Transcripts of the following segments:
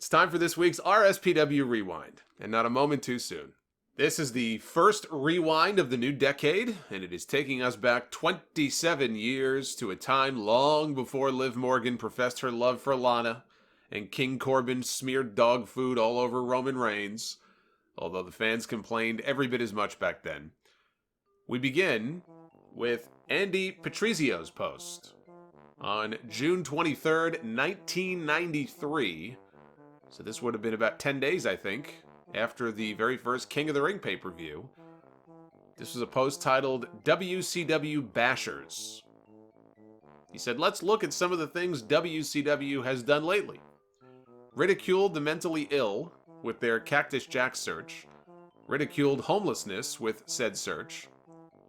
It's time for this week's RSPW Rewind, and not a moment too soon. This is the first rewind of the new decade, and it is taking us back 27 years to a time long before Liv Morgan professed her love for Lana, and King Corbin smeared dog food all over Roman Reigns, although the fans complained every bit as much back then. We begin with Andy Patrizio's post. On June 23rd, 1993, so this would have been about 10 days, I think, after the very first King of the Ring pay-per-view. This was a post titled WCW Bashers. He said, let's look at some of the things WCW has done lately. Ridiculed the mentally ill with their Cactus Jack search. Ridiculed homelessness with said search.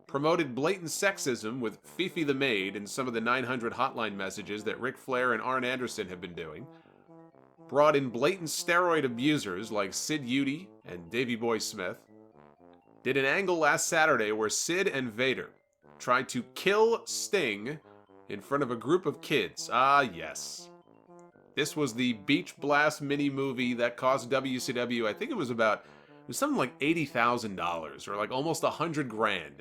Promoted blatant sexism with Fifi the Maid and some of the 900 hotline messages that Ric Flair and Arn Anderson have been doing. Brought in blatant steroid abusers like Sid Udy and Davey Boy Smith. Did an angle last Saturday where Sid and Vader tried to kill Sting in front of a group of kids. Ah, yes. This was the Beach Blast mini-movie that cost WCW, I think it was something like $80,000 or like almost $100,000.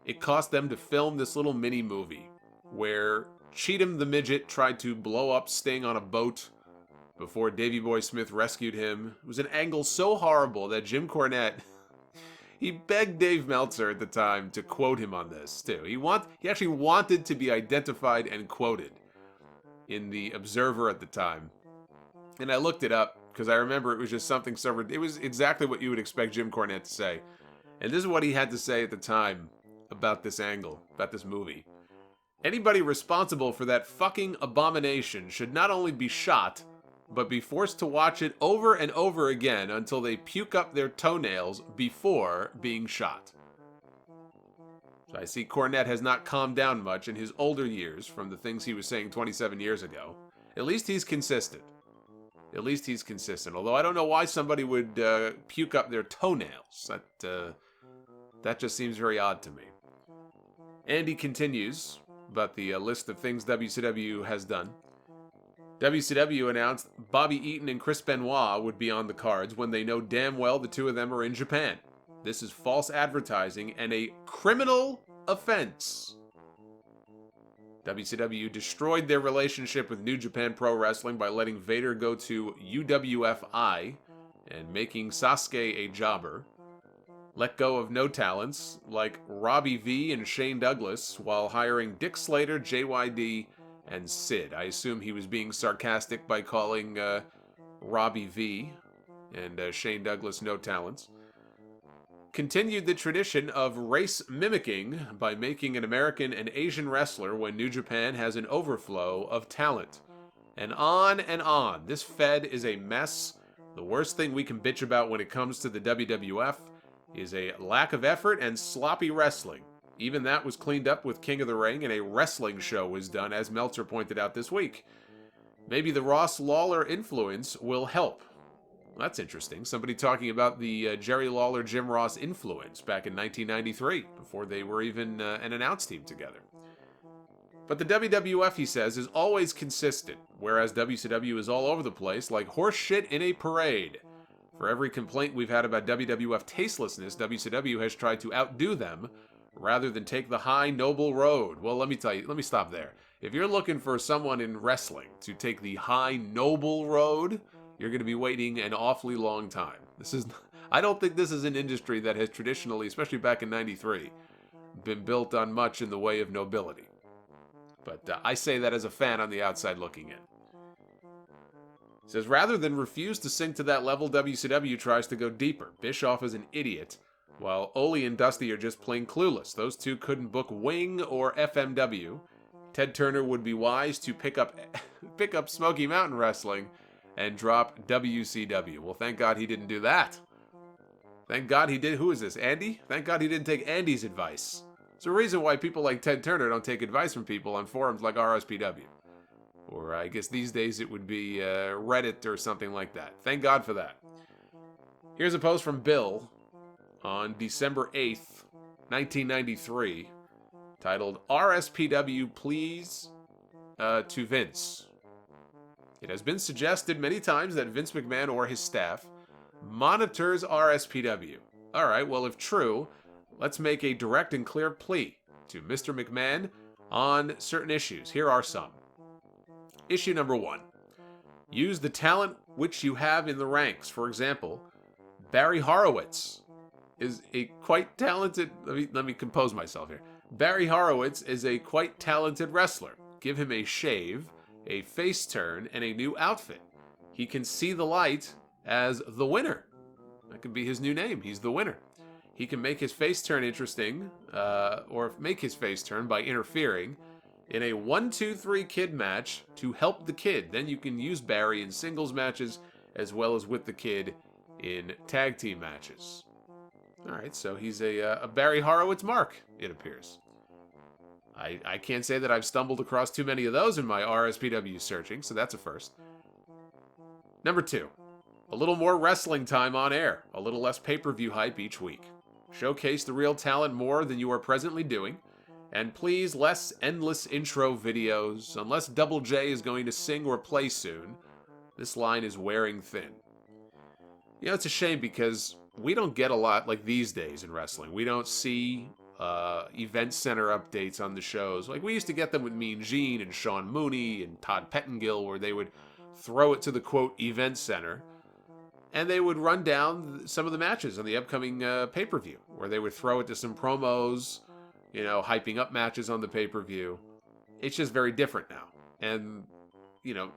It cost them to film this little mini-movie where Cheatham the Midget tried to blow up Sting on a boat before Davey Boy Smith rescued him. It was an angle so horrible that Jim Cornette, he begged Dave Meltzer at the time to quote him on this, too. He actually wanted to be identified and quoted in the Observer at the time. And I looked it up, because I remember it was just something so... It was exactly what you would expect Jim Cornette to say. And this is what he had to say at the time about this angle, about this movie. Anybody responsible for that fucking abomination should not only be shot, but be forced to watch it over and over again until they puke up their toenails before being shot. So I see Cornette has not calmed down much in his older years from the things he was saying 27 years ago. At least he's consistent. Although I don't know why somebody would puke up their toenails. That just seems very odd to me. Andy continues about the list of things WCW has done. WCW announced Bobby Eaton and Chris Benoit would be on the cards when they know damn well the two of them are in Japan. This is false advertising and a criminal offense. WCW destroyed their relationship with New Japan Pro Wrestling by letting Vader go to UWFI and making Sasuke a jobber. Let go of no talents like Robbie V and Shane Douglas while hiring Dick Slater, JYD, and Sid. I assume he was being sarcastic by calling Robbie V and Shane Douglas no talents. Continued the tradition of race mimicking by making an American and Asian wrestler when New Japan has an overflow of talent. And on and on. This Fed is a mess. The worst thing we can bitch about when it comes to the WWF is a lack of effort and sloppy wrestling. Even that was cleaned up with King of the Ring, and a wrestling show was done, as Meltzer pointed out this week. Maybe the Ross Lawler influence will help. That's interesting. Somebody talking about the Jerry Lawler-Jim Ross influence back in 1993, before they were even an announce team together. But the WWF, he says, is always consistent, whereas WCW is all over the place, like horse shit in a parade. For every complaint we've had about WWF tastelessness, WCW has tried to outdo them, rather than take the high, noble road. Well, let me stop there. If you're looking for someone in wrestling to take the high, noble road, you're going to be waiting an awfully long time. I don't think this is an industry that has traditionally, especially back in 93, been built on much in the way of nobility. But I say that as a fan on the outside looking in. It says, rather than refuse to sink to that level, WCW tries to go deeper. Bischoff is an idiot, while Ole and Dusty are just plain clueless. Those two couldn't book Wing or FMW. Ted Turner would be wise to pick up Smoky Mountain Wrestling and drop WCW. Well, thank God he didn't do that. Thank God he did. Who is this, Andy? Thank God he didn't take Andy's advice. There's a reason why people like Ted Turner don't take advice from people on forums like RSPW. Or I guess these days it would be Reddit or something like that. Thank God for that. Here's a post from Bill on December 8th, 1993, titled RSPW Pleas to Vince. It has been suggested many times that Vince McMahon or his staff monitors RSPW. All right, well, if true, let's make a direct and clear plea to Mr. McMahon on certain issues. Here are some. Issue number 1. Use the talent which you have in the ranks. For example, Barry Horowitz is a quite talented... Let me compose myself here. Barry Horowitz is a quite talented wrestler. Give him a shave, a face turn, and a new outfit. He can see the light as the winner. That could be his new name. He's the winner. He can make his face turn interesting, or make his face turn by interfering in a 1-2-3 kid match to help the kid. Then you can use Barry in singles matches as well as with the kid in tag team matches. All right, so he's a Barry Horowitz mark, it appears. I can't say that I've stumbled across too many of those in my RSPW searching, so that's a first. Number 2, a little more wrestling time on air, a little less pay-per-view hype each week. Showcase the real talent more than you are presently doing, and please less endless intro videos. Unless Double J is going to sing or play soon, this line is wearing thin. You know, it's a shame because we don't get a lot like these days in wrestling. We don't see event center updates on the shows. Like we used to get them with Mean Gene and Sean Mooney and Todd Pettengill, where they would throw it to the quote event center and they would run down some of the matches on the upcoming pay-per-view, where they would throw it to some promos, you know, hyping up matches on the pay-per-view. It's just very different now. And, you know,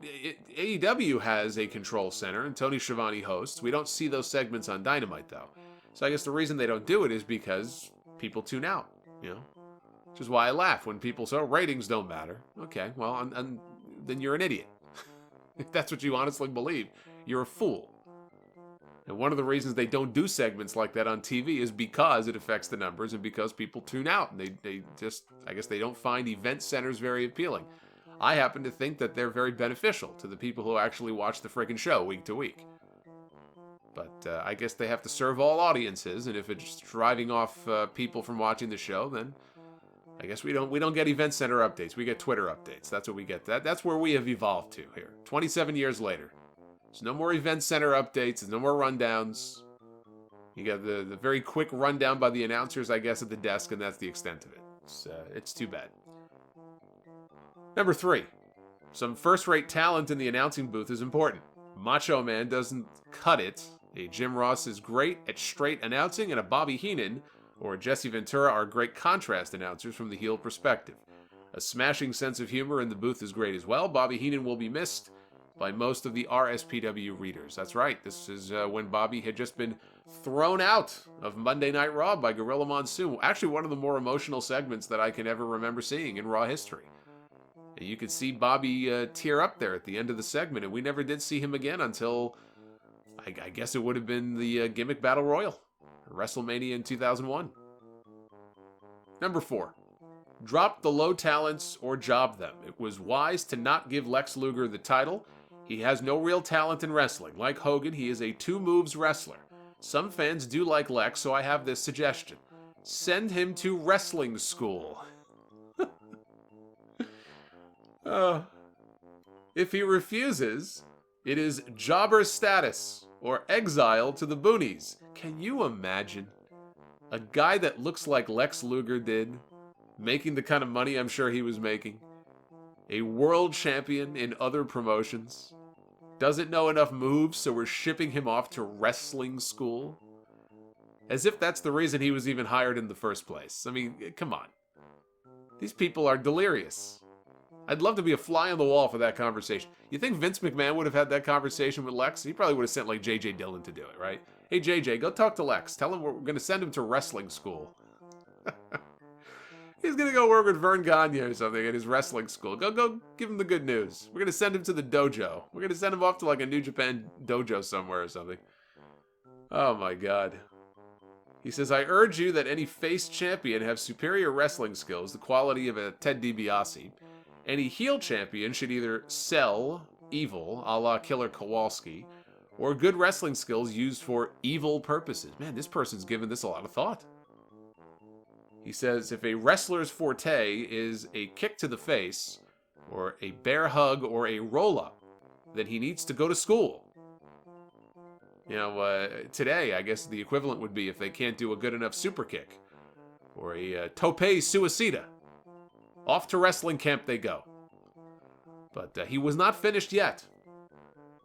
AEW has a control center and Tony Schiavone hosts. We don't see those segments on Dynamite, though. So I guess the reason they don't do it is because people tune out, you know? Which is why I laugh when people say, oh, ratings don't matter. Okay, well, then you're an idiot. If that's what you honestly believe, you're a fool. And one of the reasons they don't do segments like that on TV is because it affects the numbers and because people tune out. And they just, I guess they don't find event centers very appealing. I happen to think that they're very beneficial to the people who actually watch the friggin' show week to week. But I guess they have to serve all audiences, and if it's driving off people from watching the show, then I guess we don't get event center updates. We get Twitter updates. That's what we get. That's where we have evolved to here, 27 years later. There's no more event center updates. There's no more rundowns. You got the very quick rundown by the announcers, I guess, at the desk, and that's the extent of it. It's too bad. Number 3, some first-rate talent in the announcing booth is important. Macho Man doesn't cut it. A Jim Ross is great at straight announcing, and a Bobby Heenan or a Jesse Ventura are great contrast announcers from the heel perspective. A smashing sense of humor in the booth is great as well. Bobby Heenan will be missed by most of the RSPW readers. That's right, this is when Bobby had just been thrown out of Monday Night Raw by Gorilla Monsoon. Actually, one of the more emotional segments that I can ever remember seeing in Raw history. And you could see Bobby tear up there at the end of the segment, and we never did see him again until, I guess it would have been the Gimmick Battle Royal, WrestleMania in 2001. Number 4, drop the low talents or job them. It was wise to not give Lex Luger the title. He has no real talent in wrestling. Like Hogan, he is a 2-moves wrestler. Some fans do like Lex, so I have this suggestion. Send him to wrestling school. If he refuses, it is jobber status or exile to the boonies. Can you imagine? A guy that looks like Lex Luger did, making the kind of money I'm sure he was making. A world champion in other promotions. Doesn't know enough moves, so we're shipping him off to wrestling school. As if that's the reason he was even hired in the first place. I mean, come on. These people are delirious. I'd love to be a fly on the wall for that conversation. You think Vince McMahon would have had that conversation with Lex? He probably would have sent like J.J. Dillon to do it, right? Hey, J.J., go talk to Lex. Tell him we're going to send him to wrestling school. He's going to go work with Vern Gagne or something at his wrestling school. Go give him the good news. We're going to send him to the dojo. We're going to send him off to like a New Japan dojo somewhere or something. Oh my God. He says, I urge you that any face champion have superior wrestling skills, the quality of a Ted DiBiase. Any heel champion should either sell evil, a la Killer Kowalski, or good wrestling skills used for evil purposes. Man, this person's given this a lot of thought. He says, if a wrestler's forte is a kick to the face, or a bear hug, or a roll-up, then he needs to go to school. Today, I guess the equivalent would be if they can't do a good enough super kick or a tope suicida. Off to wrestling camp they go. But he was not finished yet.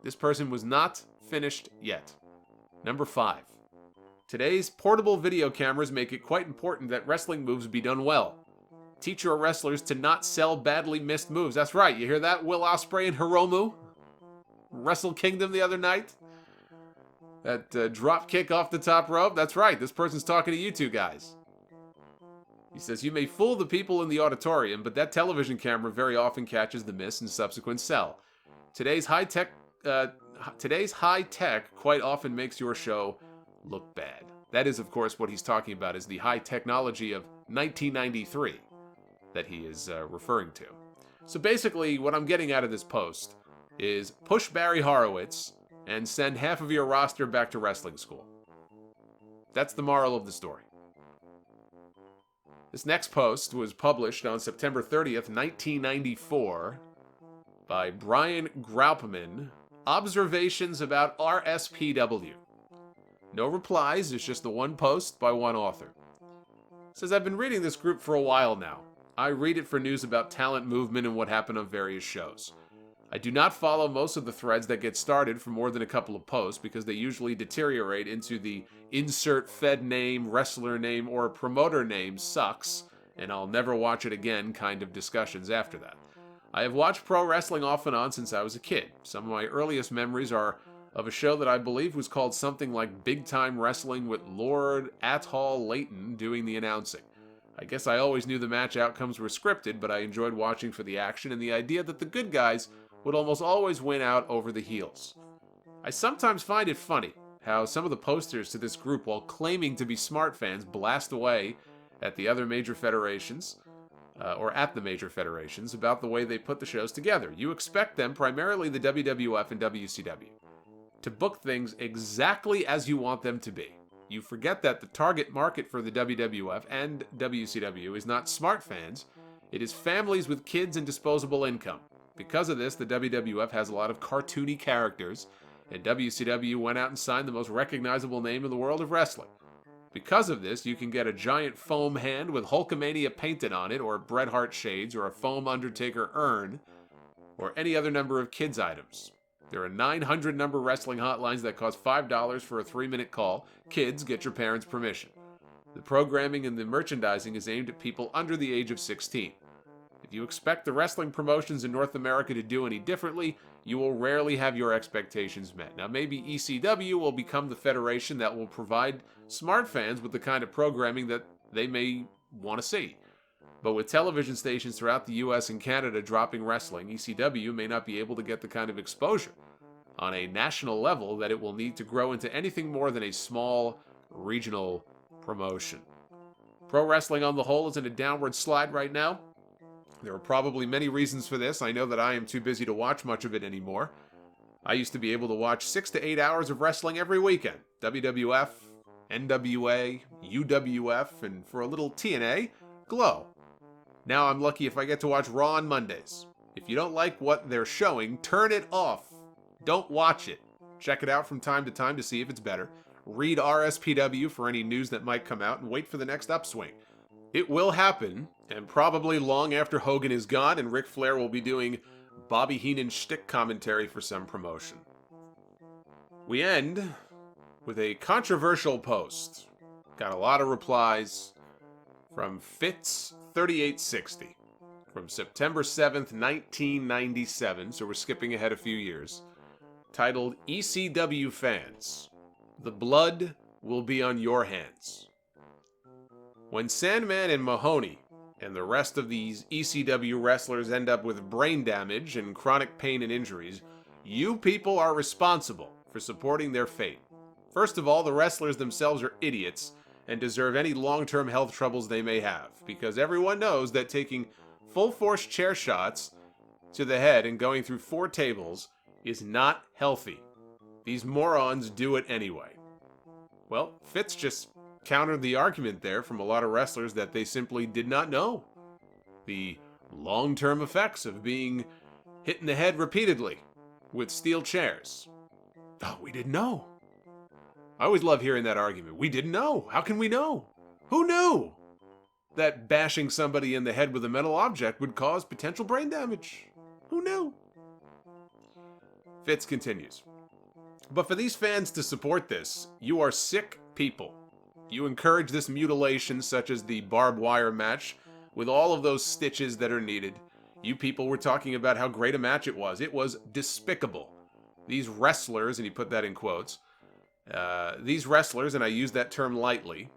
This person was not finished yet. Number 5. Today's portable video cameras make it quite important that wrestling moves be done well. Teach your wrestlers to not sell badly missed moves. That's right, you hear that, Will Ospreay and Hiromu? Wrestle Kingdom the other night? That drop kick off the top rope? That's right, this person's talking to you two guys. He says, you may fool the people in the auditorium, but that television camera very often catches the miss and subsequent sell. Today's high tech quite often makes your show look bad. That is, of course, what he's talking about, is the high technology of 1993 that he is referring to. So basically, what I'm getting out of this post is push Barry Horowitz and send half of your roster back to wrestling school. That's the moral of the story. This next post was published on September 30th, 1994 by Brian Graupman. Observations about RSPW. No replies, it's just the one post by one author. It says, I've been reading this group for a while now. I read it for news about talent movement and what happened on various shows. I do not follow most of the threads that get started for more than a couple of posts because they usually deteriorate into the insert Fed name, wrestler name, or promoter name sucks, and I'll never watch it again kind of discussions after that. I have watched pro wrestling off and on since I was a kid. Some of my earliest memories are of a show that I believe was called something like Big Time Wrestling with Lord Athol Layton doing the announcing. I guess I always knew the match outcomes were scripted, but I enjoyed watching for the action and the idea that the good guys would almost always win out over the heels. I sometimes find it funny how some of the posters to this group, while claiming to be smart fans, blast away at the other major federations, about the way they put the shows together. You expect them, primarily the WWF and WCW, to book things exactly as you want them to be. You forget that the target market for the WWF and WCW is not smart fans, it is families with kids and disposable income. Because of this, the WWF has a lot of cartoony characters, and WCW went out and signed the most recognizable name in the world of wrestling. Because of this, you can get a giant foam hand with Hulkamania painted on it, or Bret Hart shades, or a foam Undertaker urn, or any other number of kids' items. There are 900 number wrestling hotlines that cost $5 for a 3-minute call. Kids, get your parents' permission. The programming and the merchandising is aimed at people under the age of 16. If you expect the wrestling promotions in North America to do any differently, you will rarely have your expectations met. Now, maybe ECW will become the federation that will provide smart fans with the kind of programming that they may want to see. But with television stations throughout the US and Canada dropping wrestling, ECW may not be able to get the kind of exposure on a national level that it will need to grow into anything more than a small regional promotion. Pro wrestling on the whole is in a downward slide right now. There are probably many reasons for this. I know that I am too busy to watch much of it anymore. I used to be able to watch 6 to 8 hours of wrestling every weekend. WWF, NWA, UWF, and for a little TNA, Glow. Now I'm lucky if I get to watch Raw on Mondays. If you don't like what they're showing, turn it off. Don't watch it. Check it out from time to time to see if it's better. Read RSPW for any news that might come out and wait for the next upswing. It will happen, and probably long after Hogan is gone and Ric Flair will be doing Bobby Heenan shtick commentary for some promotion. We end with a controversial post. Got a lot of replies from Fitz3860 from September 7th, 1997, so we're skipping ahead a few years, titled ECW Fans, The Blood Will Be on Your Hands. When Sandman and Mahoney and the rest of these ECW wrestlers end up with brain damage and chronic pain and injuries, you people are responsible for supporting their fate. First of all, the wrestlers themselves are idiots and deserve any long-term health troubles they may have, because everyone knows that taking full-force chair shots to the head and going through 4 tables is not healthy. These morons do it anyway. Well, Fitz just countered the argument there from a lot of wrestlers that they simply did not know the long-term effects of being hit in the head repeatedly. with steel chairs. Oh, we didn't know. I always love hearing that argument. We didn't know. How can we know? Who knew that bashing somebody in the head with a metal object would cause potential brain damage? Who knew? Fitz continues. But for these fans to support this, you are sick people. You encourage this mutilation, such as the barbed wire match, with all of those stitches that are needed. You people were talking about how great a match it was. It was despicable. These wrestlers, and he put that in quotes, these wrestlers, and I use that term lightly,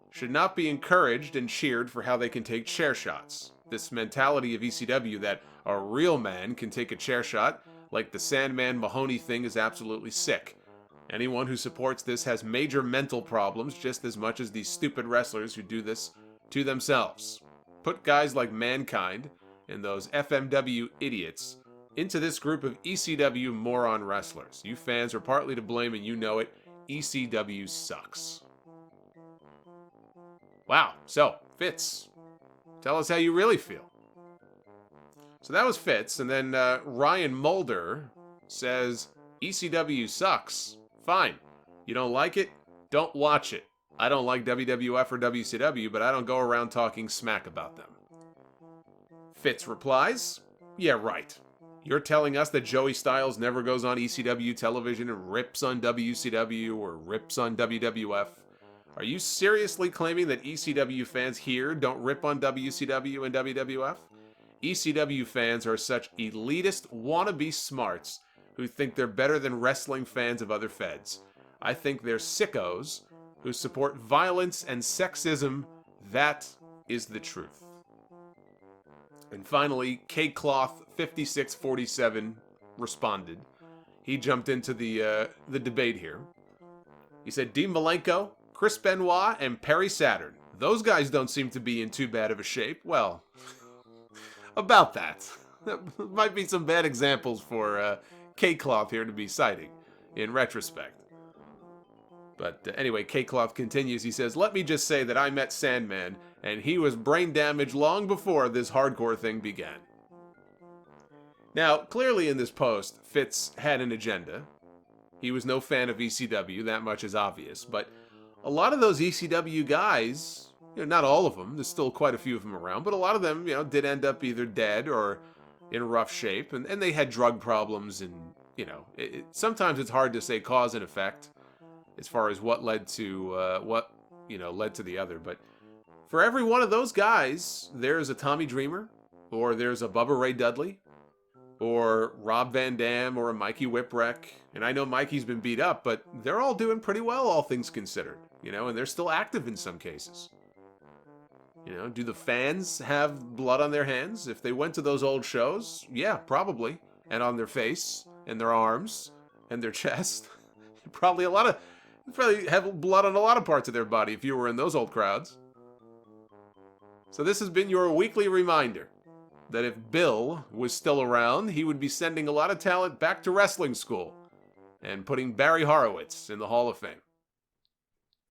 should not be encouraged and cheered for how they can take chair shots. This mentality of ECW that a real man can take a chair shot, like the Sandman Mahoney thing, is absolutely sick. Anyone who supports this has major mental problems just as much as these stupid wrestlers who do this to themselves. Put guys like Mankind and those FMW idiots into this group of ECW moron wrestlers. You fans are partly to blame and you know it. ECW sucks. Wow. So, Fitz, tell us how you really feel. So that was Fitz, and then Ryan Mulder says, ECW sucks. Fine. You don't like it? Don't watch it. I don't like WWF or WCW, but I don't go around talking smack about them. Fitz replies, yeah, right. You're telling us that Joey Styles never goes on ECW television and rips on WCW or rips on WWF? Are you seriously claiming that ECW fans here don't rip on WCW and WWF? ECW fans are such elitist wannabe smarts who think they're better than wrestling fans of other feds. I think they're sickos who support violence and sexism. That is the truth. And finally, K-Cloth5647 responded. He jumped into the debate here. He said, Dean Malenko, Chris Benoit, and Perry Saturn. Those guys don't seem to be in too bad of a shape. Well, about that. There might be some bad examples for K-Cloth here to be citing, in retrospect. But anyway, K-Cloth continues. He says, let me just say that I met Sandman, and he was brain damaged long before this hardcore thing began. Now, clearly in this post, Fitz had an agenda. He was no fan of ECW, that much is obvious, but a lot of those ECW guys, not all of them, there's still quite a few of them around, but a lot of them, did end up either dead or in rough shape, and they had drug problems, and, sometimes it's hard to say cause and effect as far as what led to led to the other, but for every one of those guys, there's a Tommy Dreamer, or there's a Bubba Ray Dudley, or Rob Van Dam, or a Mikey Whipwreck. And I know Mikey's been beat up, but they're all doing pretty well, all things considered. And they're still active in some cases. Do the fans have blood on their hands? If they went to those old shows, yeah, probably. And on their face, and their arms, and their chest. Probably have blood on a lot of parts of their body if you were in those old crowds. So this has been your weekly reminder that if Bill was still around, he would be sending a lot of talent back to wrestling school and putting Barry Horowitz in the Hall of Fame.